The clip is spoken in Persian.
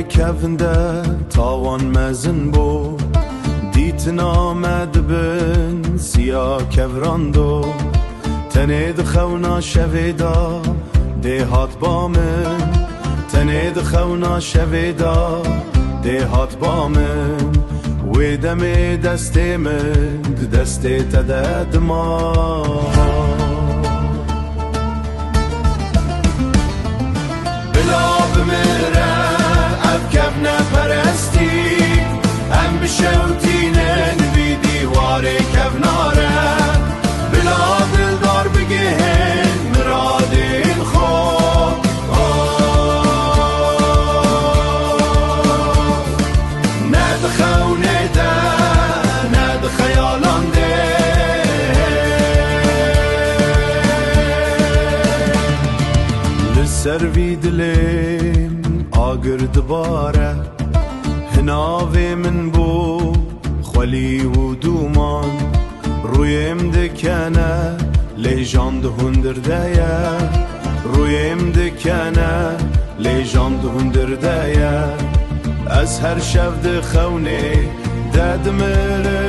کفنده تاوان مزن بو دیتن آمد بن سیا کفراندو تنید خونا شویدا ده هات بامن تنید خونا شویدا ده هات بامن و دم دستی من دستی تدد ما بلا بمره اب کفنه پرستی ام بشوتینن بی دیوار کفناره بلا دلدار بگهن مرادین خوب ند خونه ده ند خیالان ده لسر وی دلیم آگر دباره هناوی من بو خلی و دومان رویم دکنه لیجان ده هندرده رویم دکنه لیجان ده هندرده از هر شب ده خونه دد مره